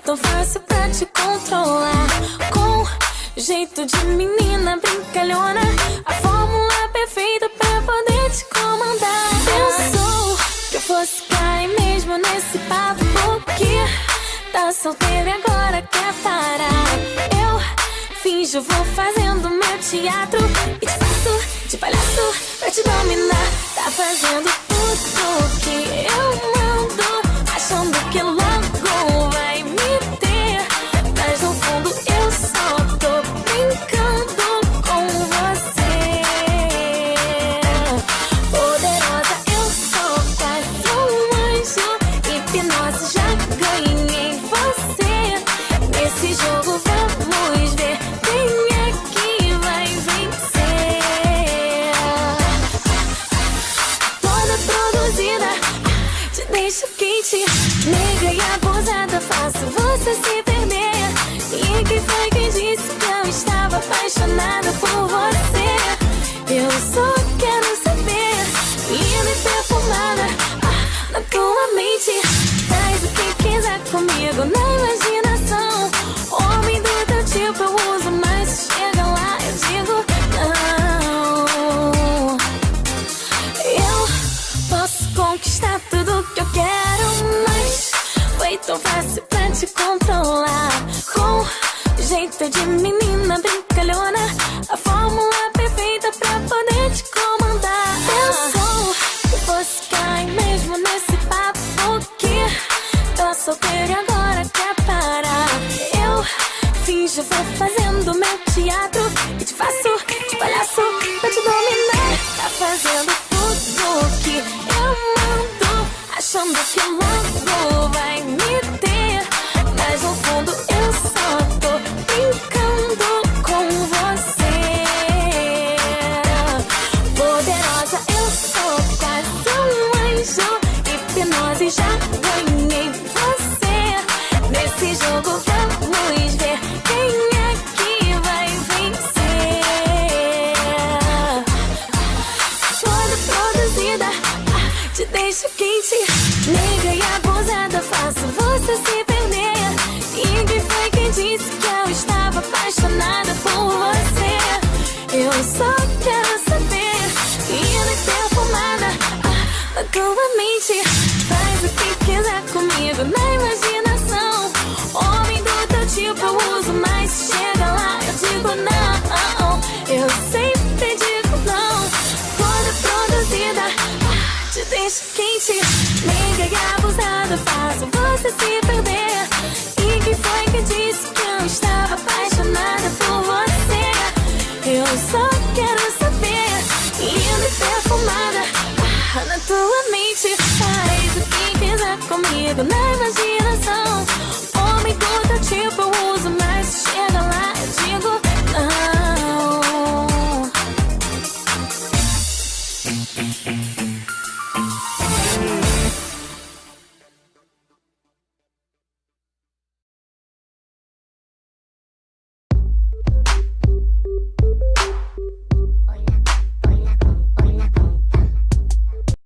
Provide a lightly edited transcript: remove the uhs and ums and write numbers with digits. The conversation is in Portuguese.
tão fácil pra te controlar. Com jeito de menina brincalhona, a fórmula perfeita pra poder te comandar. Pensou que eu fosse cair mesmo nesse papo, porque tá solteira e agora quer parar. Eu finjo, vou fazendo meu teatro e te faço de palhaço pra te dominar. Tá fazendo tudo que eu mando, achando que logo vai me ter, mas no fundo eu só tô brincando com você. Poderosa, eu sou quase um anjo, hipnose já ganhei você. Nesse jogo vamos ver quem é que vai vencer. Toda produzida, te deixo quente, nega e abusada, faço você se perder. E quem foi que disse que eu estava apaixonada por você? Eu só quero saber, linda e perfumada, na tua mente, faz o que quiser comigo na imaginação. Homem do teu tipo eu uso, mas se chega lá eu digo não. Eu posso conquistar tudo que eu quero, mas foi tão fácil pra te controlar. Com jeito de menina brincalhona, a fórmula perfeita pra poder te comandar. Pensou que fosse cair mesmo nesse papo, porque tô solteira e agora quer parar. Eu finjo, vou fazendo meu teatro e te faço de palhaço pra te dominar. Tá fazendo tudo que eu mando, achando que logo vai me ter, mas no fundo eu só tô brincando com você. Poderosa, eu sou quase um anjo, hipnose já ganhei você. Nesse jogo vamos ver quem é que vai vencer. Toda produzida, te deixo quente, nega e abusada, faço você se perder. E quem foi que disse que eu estava apaixonada por você? Eu só quero saber, linda e perfumada, na tua mente, faz o que quiser comigo na imaginação. Homem do teu tipo eu uso, mas se chega lá eu digo não. Eu sempre digo não. Toda produzida, te deixo quente, nega e abusada, faço você se perder. E quem foi que disse que eu estava apaixonada por você? Eu só quero saber, linda e perfumada, na tua mente, faz o que quiser comigo na imaginação. Homem do teu tipo eu uso, mas se chega lá